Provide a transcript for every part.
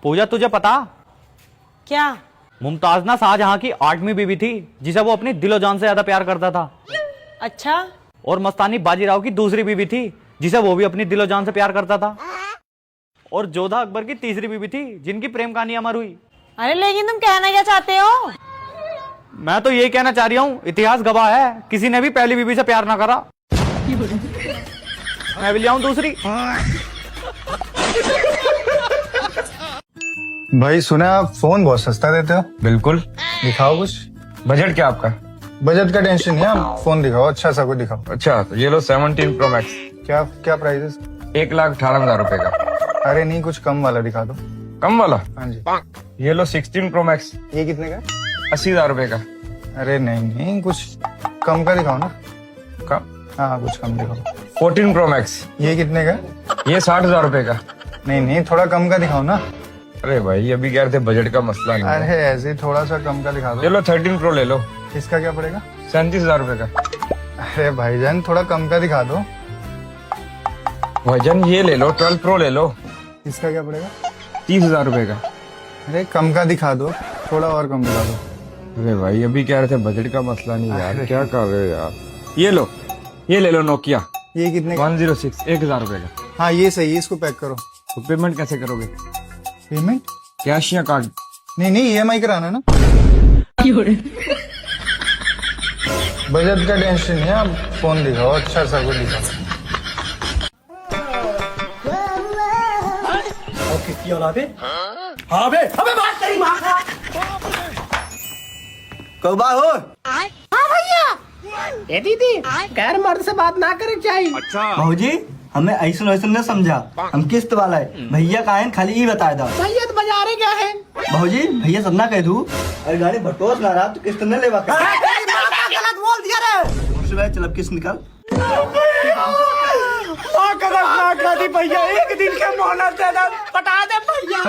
पूजा तुझे पता क्या? मुमताज ना शाहजहां की 8वीं बीवी थी जिसे वो अपनी दिलो जान से ज्यादा प्यार करता था। अच्छा। और मस्तानी बाजीराव की दूसरी बीवी थी जिसे वो भी अपनी दिलो जान से प्यार करता था। और जोधा अकबर की तीसरी बीवी थी जिनकी प्रेम कहानी अमर हुई। अरे लेकिन तुम कहना क्या चाहते हो? मैं तो यही कहना चाह रही हूँ, इतिहास गवाह है किसी ने भी पहली बीवी से प्यार ना करा। मैं भी ले आऊं दूसरी। भाई सुना आप फोन बहुत सस्ता देते हो। बिल्कुल। दिखाओ कुछ। बजट क्या आपका? बजट का टेंशन नहीं है, आप फोन दिखाओ, अच्छा सा कोई दिखाओ। अच्छा तो ये लो 17 Pro Max। क्या क्या प्राइस? 1,18,000 रुपए का। अरे नहीं, कुछ कम वाला दिखा दो। कम वाला? हाँ जी। ये लो 16 Pro Max। ये कितने का? 80,000 रुपए का। अरे नहीं नहीं, कुछ कम का दिखाओ ना। कम? हाँ कुछ कम दिखाओ। 14 Pro Max। ये कितने का? ये 60,000 रुपए का। नहीं नहीं, थोड़ा कम का दिखाओ ना। अरे भाई अभी कह रहे थे बजट का मसला नहीं है। अरे ऐसे ही थोड़ा सा कम का दिखा ये दो। लो 13 Pro ले लो। इसका क्या पड़ेगा? 37,000 रुपए का। अरे भाईजान थोड़ा कम का दिखा दो। वजन ये ले लो 12 Pro ले लो। इसका क्या पड़ेगा? 30,000 रुपए का। अरे कम का दिखा दो, थोड़ा और कम दिखा दो। अरे भाई अभी कह रहे थे बजट का मसला नहीं यार, क्या कर रहे हो यार। ये लो, ये ले लो नोकिया। ये कितने का? 106, 1,000 रुपए का। हाँ ये सही है, इसको पैक करो। तो पेमेंट कैसे करोगे? पेमेंट? कैश या कार्ड? नहीं नहीं, EMI कराना ना। बजट का टेंशन नहीं है, आप फोन दिखाओ, अच्छा सा कोई दिखाओ। किसकी औलाद है? हाँ बे, अबे बात तेरी माँ का। कौबा हो? हाँ भैया। ए दीदी, गैर मर्द से बात ना करे चाहिए। अच्छा। भाजी हमें ऐसा वैसा न समझा, हम किस्त वाला है। भैया का है खाली ये बताया था। भैया तो बाजारे क्या है? भाजी भैया सन्ना कह दू, अरे गाड़ी भटोस ना रहा तो किस्त न लेवा। तेरी माँ का गलत बोल दिया रे। चल अब किस्त निकाल। भैया एक दिन के मोहलत दे दे, पटा दे भैया।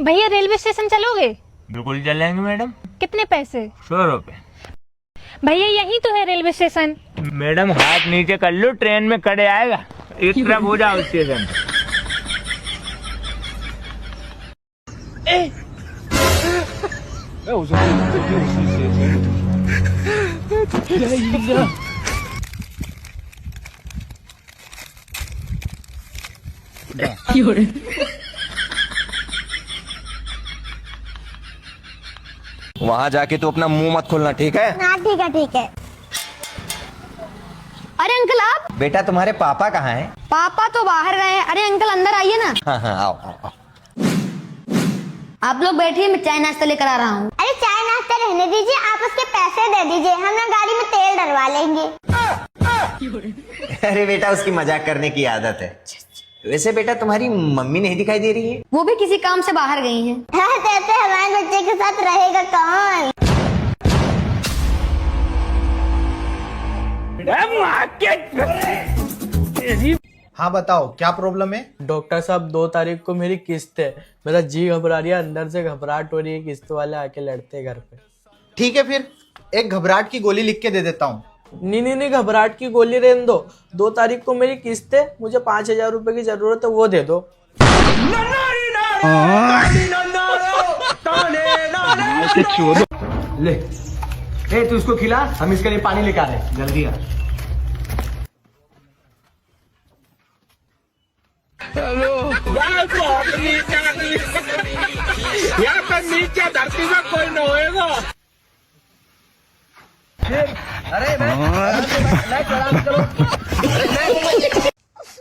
भैया रेलवे स्टेशन चलोगे? बिल्कुल चलेंगे मैडम। कितने पैसे? 100 रुपए। भैया यही तो है रेलवे स्टेशन। मैडम हाथ नीचे कर लो, ट्रेन में कड़े आएगा। एक तरफ हो जाओ स्टेशन। वहाँ जाके तो अपना मुंह मत खोलना, ठीक है? हाँ ठीक है ठीक है। अरे अंकल आप? बेटा तुम्हारे पापा कहाँ हैं? पापा तो बाहर गए हैं। अरे अंकल अंदर आइए ना। हाँ हाँ आओ आओ आओ। आप लोग बैठिए, मैं चाय नाश्ता लेकर आ रहा हूँ। अरे चाय नाश्ता रहने दीजिए, आप उसके पैसे दे दीजिए, हम ना गाड़ी में तेल डलवा लेंगे। अरे बेटा उसकी मजाक करने की आदत है। वैसे बेटा तुम्हारी मम्मी नहीं दिखाई दे रही है? वो भी किसी काम से बाहर गई हैं। हाँ, कहते हमारे बच्चे के साथ रहेगा कौन? हाँ बताओ क्या प्रॉब्लम है? डॉक्टर साहब 2 तारीख को मेरी किस्त है। मेरा जी घबरा रही है, अंदर से घबराहट हो रही है। किस्त वाले आके लड़ते हैं घर पे। ठीक है फिर एक घबराहट की गोली लिख के दे देता हूँ। नहीं घबराहट की गोली रहने दो। 2 तारीख को मेरी किस्त है, मुझे 5,000 रुपए की जरूरत है, वो दे दो। ले ए तू इसको खिला, हम इसके लिए पानी लेकर आ रहे हैं, जल्दी आ। यहाँ पर नीचे धरती में कोई न होएगा।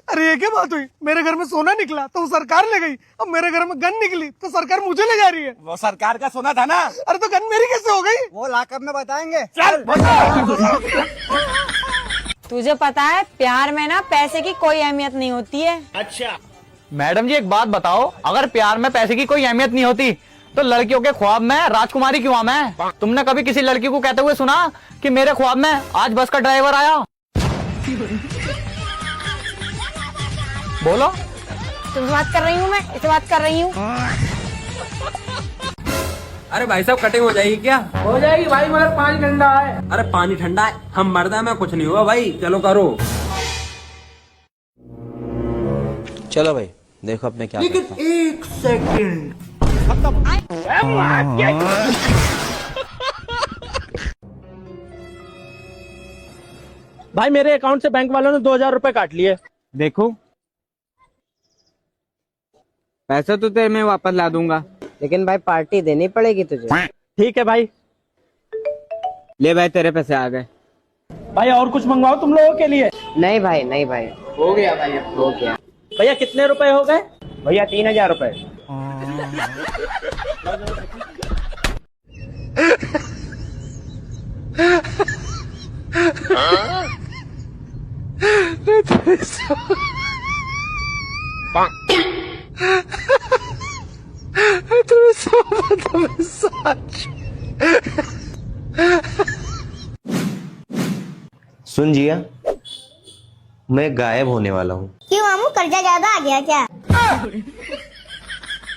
अरे ये क्या बात हुई? मेरे घर में सोना निकला तो सरकार ले गई, अब मेरे घर में गन निकली तो सरकार मुझे ले जा रही है। वो सरकार का सोना था ना। अरे तो गन मेरी कैसे हो गई? वो लाकअप में बताएंगे। चल तुझे पता है प्यार में ना पैसे की कोई अहमियत नहीं होती है। अच्छा मैडम जी एक बात बताओ, अगर प्यार में पैसे की कोई अहमियत नहीं होती तो लड़कियों के ख्वाब में राजकुमारी क्यों मैं? तुमने कभी किसी लड़की को कहते हुए सुना कि मेरे ख्वाब में आज बस का ड्राइवर आया? बोलो। तुमसे बात कर रही हूँ, मैं इससे बात कर रही हूँ। अरे भाई साहब कटिंग हो जाएगी क्या? हो जाएगी भाई, मगर पानी ठंडा है। अरे पानी ठंडा है, हम मर्द हैं, मैं कुछ नहीं हुआ भाई, चलो करो। चलो भाई देखो अब मैं क्या करता हूँ। एक सेकंड। भाई मेरे अकाउंट से बैंक वालों ने 2000 रुपए काट लिए। देखो पैसा तो तेरे मैं वापस ला दूंगा, लेकिन भाई पार्टी देनी पड़ेगी तुझे। ठीक है भाई। ले भाई तेरे पैसे आ गए। भाई और कुछ मंगवाओ तुम लोगों के लिए। नहीं भाई नहीं भाई, हो गया भाई, हो गया। भैया कितने रुपए हो गए? भैया 3000 रुपए। सुन जिया, मैं गायब होने वाला हूँ। क्यों मामू, कर्जा ज्यादा आ गया क्या?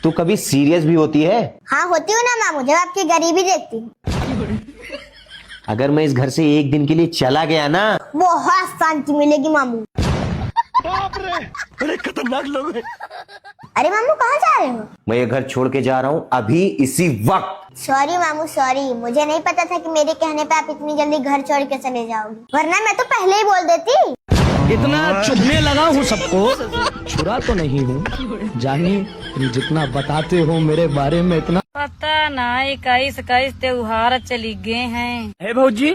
तू कभी सीरियस भी होती है? हाँ होती हूँ ना मामू, जब आपकी गरीबी देखती हूँ। अगर मैं इस घर से एक दिन के लिए चला गया ना, बहुत शांति मिलेगी मामू। अरे खतरनाक लोग हैं। अरे मामू कहाँ जा रहे हो? मैं ये घर छोड़ के जा रहा हूँ अभी इसी वक्त। सॉरी मामू सॉरी, मुझे नहीं पता था कि मेरे कहने पे आप इतनी जल्दी घर छोड़ के चले जाओगे, वरना मैं तो पहले ही बोल देती। इतना चुभने लगा हूँ सबको, छुरा तो नहीं हूँ। जानिए तुम जितना बताते हो मेरे बारे में इतना पता ना, 21 त्योहार चली गए हैं। हे भौजी,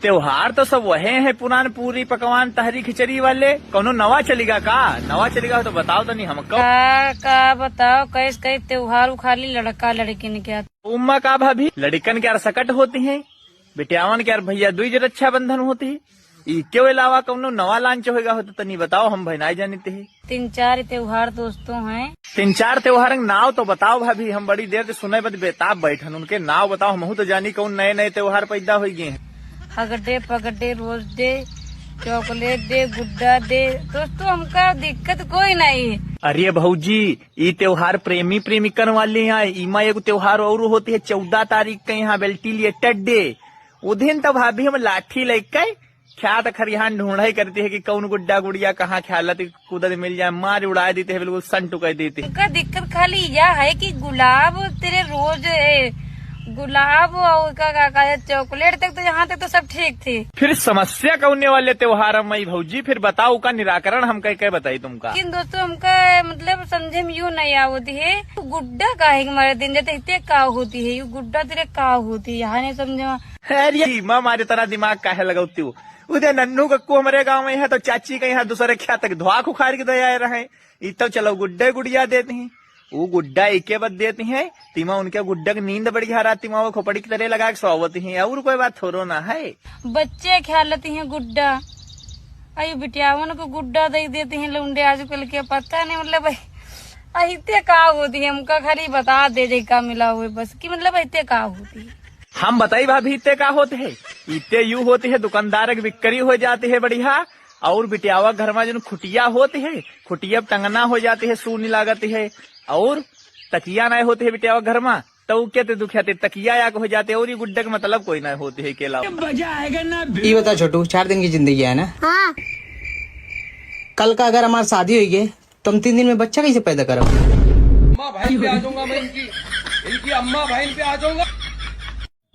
त्योहार तो सब वहे हैं, पुरान पूरी पकवान तहरी खिचड़ी वाले। कौनो नवा चलेगा का? नवा चलेगा तो बताओ तो नहीं हमको। का बताओ, कैसे त्योहार खाली लड़का लड़किन क्या? उम्मा का भाभी, लड़कन के यार सकट होती हैं, बिटियावन के यार भैया दुई रक्षाबंधन होती है। इसके अलावा कौनो नवा लांच होगा हो तो नहीं बताओ, हम भैनाई जानते हैं। 3-4 त्योहार दोस्तों हैं। 3-4 त्योहार नाव तो बताओ भाभी, हम बड़ी देर से सुने बद बेताब बैठन, उनके नाव बताओ, हम तो जानी कौन नए नए त्योहार पैदा हो गए हैं। हगडे पगडे, रोज डे, चॉकलेट डे, गुड्डा डे। दोस्तों हमका दिक्कत कोई नहीं है। अरे भौजी, ये त्योहार प्रेमी प्रेमिकन वाले यहाँ। इमा एक त्योहार और होती है 14 तारीख के यहाँ बेल्टिलिएटेड डे। वो दिन तो भाभी हम लाठी लेकर ख्यात खरिहान ढूंढा ही करती है कि कौन गुड्डा गुड़िया कहाँ ख्यालत कुदत मिल जाए, मार उड़ा देते हैं, बिल्कुल सन टुका देते हैं। उनका दिक्कत खाली यह है कि गुलाब तेरे रोज गुलाब और का चॉकलेट तक तो यहाँ तक तो सब ठीक थे। फिर समस्या कौने वाले त्योहार मई भौजी, फिर बताओ का निराकरण हम कह बताई तुमका। लेकिन दोस्तों हमका मतलब समझे में यूँ नहीं आवती है, गुड्डा का है हमारे दिन जाते इतने का होती है, यू गुड्डा तेरे का होती है, यहाँ नहीं समझे। अरे माँ मारे तरह दिमाग काहे लगाती हूँ। उधर नन्नू कक्कू हमारे गांव में है तो चाची के यहाँ दूसरे क्या तक धुआ खुखार के दया रहे। तो चलो गुड्डे गुड़िया देती हैं, वो गुड्डा एक बद देती हैं, तिमा उनके गुड्डा की नींद बढ़िया रहती, वो खोपड़ी की तरह लगा के सोवती हैं, और कोई बात थोड़ो ना है। बच्चे ख्यालती हैं गुड्डा, अयो बिटियावन को गुड्डा दे देती हैं लुंडे आजकल के, पता नहीं मतलब इतने का होती है। हमका खाली बता दे का मिला हुए बस की मतलब इतने का होती है। हम बताई भाभी इतने का होते है, इतने यू होते है दुकानदार की बिक्री हो जाती है बढ़िया, और बिटियावा घर में जो खुटिया होती है, खुटिया टंगना हो जाती है, सूनी लागती है, और तकिया नहीं होती है बिटियावा घर में, तो कहते दुखियाते तकिया या हो जाते, और ये गुड्डे का मतलब कोई नहीं होती है के अलावा। ये बता छोटू, 4 दिन की जिंदगी है ना। हाँ कल का अगर हमारी शादी हुई तो हम 3 दिन में बच्चा कैसे पैदा करो?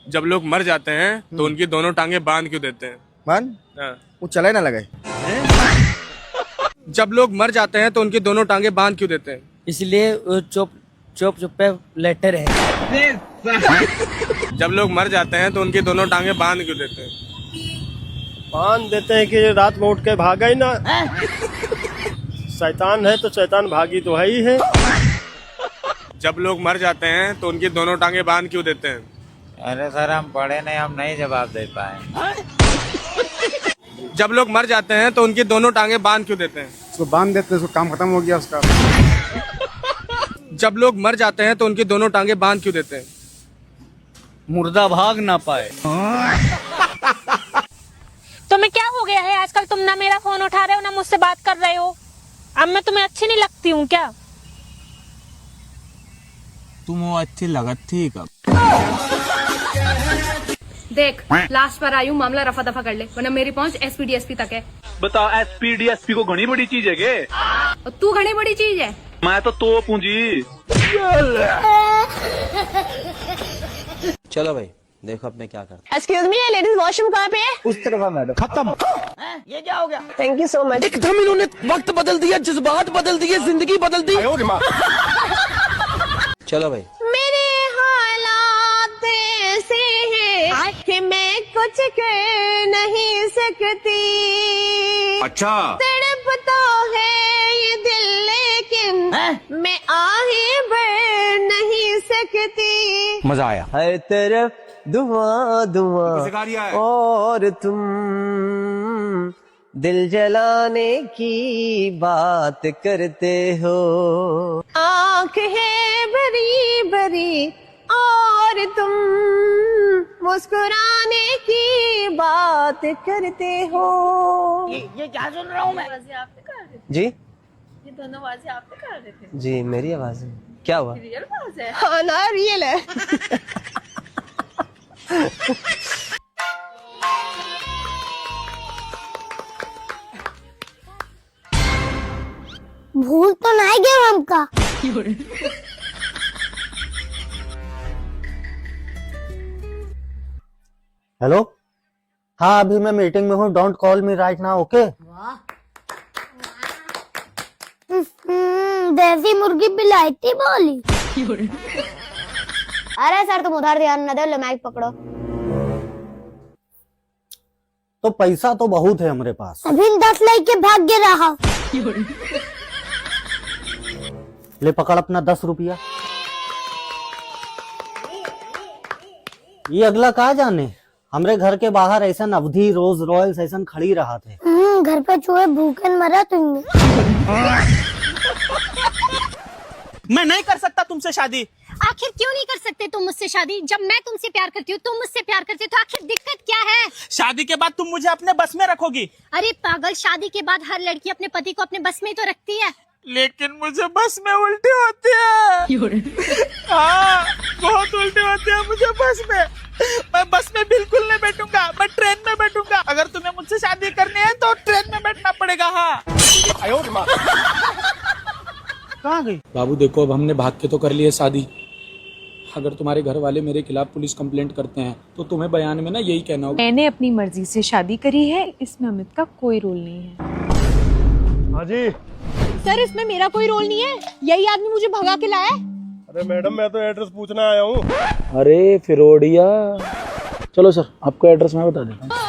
जब लोग मर जाते हैं तो उनकी दोनों टांगे बांध क्यों देते हैं? बांध? हाँ। वो चले ना लगे। जब लोग मर जाते हैं तो उनकी दोनों टांगे बांध क्यों देते हैं? इसलिए चुप चुप चुप पे लेटर है। जब लोग मर जाते हैं तो उनकी दोनों टांगे बांध क्यों देते हैं? बांध देते हैं कि रात में उठ के भागा ही ना। शैतान है तो शैतान भागी तो है ही है। जब लोग मर जाते हैं तो उनकी दोनों टांगे बांध क्यों देते हैं? अरे सर हम पढ़े नहीं, हम नहीं जवाब दे पाए। जब लोग मर जाते हैं तो उनकी दोनों टांगे बांध क्यों देते हैं? उसको बांध देते हैं, उसको काम खत्म हो गया उसका। जब लोग मर जाते हैं तो उनकी दोनों टांगे बांध क्यों देते हैं? मुर्दा भाग ना पाए। तुम्हें क्या हो गया है आजकल? तुम ना मेरा फोन उठा रहे हो ना मुझसे बात कर रहे हो। अब मैं तुम्हें अच्छी नहीं लगती हूँ क्या? तुम वो अच्छी लगत थी कब? देख लास्ट पर आई हूँ, मामला रफा दफा कर ले वरना मेरी पहुँच SPD SP तक है। बताओ SPD SP को घनी बड़ी चीज है के? और तू घनी बड़ी चीज है। मैं तो पूंजी। चलो भाई देखो अब मैं क्या करता एक्सक्यूज मी, लेडीज वॉशरूम कहाँ पे है? उस तरफ है मैडम। खत्म। ये क्या हो गया? Thank you so much. एकदम इन्होंने वक्त बदल दिया, जज्बात बदल दिए, जिंदगी बदल दी। चलो भाई मेरे हालात ऐसे हैं कि मैं कुछ कर नहीं सकती। अच्छा तड़प तो है ये दिल लेकिन मैं आगे बढ़ नहीं सकती। मजा आया। हर तरफ धुआं धुआं और तुम दिल जलाने की बात करते हो। आँख है बड़ी बड़ी और तुम मुस्कुराने की बात करते हो। ये क्या सुन रहा हूँ मैं? जी ये दोनों आवाजें आप कर रहे थे? जी मेरी आवाज है। क्या हुआ? रियल आवाज है। हाँ ना, रियल है। भूल तो नहीं गए हमका। हेलो, हाँ अभी मैं मीटिंग में हूँ, don't call me right now, okay? देसी मुर्गी बिलायती बोली। अरे सर तुम उधर ध्यान न दो, लो माइक पकड़ो। तो पैसा तो बहुत है हमारे पास। अभी 10 लेके भाग के रहा। ले पकड़ अपना 10 रुपया। ये अगला कहा जाने, हमरे घर के बाहर ऐसा अवधि रोज रॉयल्स ऐसा खड़ी रहा थे। घर पे चूहे भूखे मरा तुमने। मैं नहीं कर सकता तुमसे शादी। आखिर क्यों नहीं कर सकते तुम मुझसे शादी? जब मैं तुमसे प्यार करती हूँ, तुम मुझसे प्यार करते हो, तो आखिर दिक्कत क्या है? शादी के बाद तुम मुझे अपने बस में रखोगी। अरे पागल, शादी के बाद हर लड़की अपने पति को अपने बस में ही तो रखती है। लेकिन मुझे बस में उल्टे होते हैं। हाँ बहुत उल्टे होते हैं मुझे बस में। मैं बस में बिल्कुल नहीं बैठूंगा, मैं ट्रेन में बैठूंगा। अगर तुम्हें मुझसे शादी करनी है तो ट्रेन में बैठना पड़ेगा। हाँ कहाँ गई? बाबू देखो, अब हमने भाग के तो कर लिया शादी। अगर तुम्हारे घर वाले मेरे खिलाफ पुलिस कंप्लेंट करते हैं तो तुम्हें बयान में ना यही कहना होगा, मैंने अपनी मर्जी से शादी करी है, इसमें अमित का कोई रोल नहीं है। हाँ जी। सर इसमें मेरा कोई रोल नहीं है, यही आदमी मुझे भगा के लाया। अरे मैडम मैं तो एड्रेस पूछना आया हूँ। अरे फिरोडिया। चलो सर आपको एड्रेस मैं बता देता हूँ।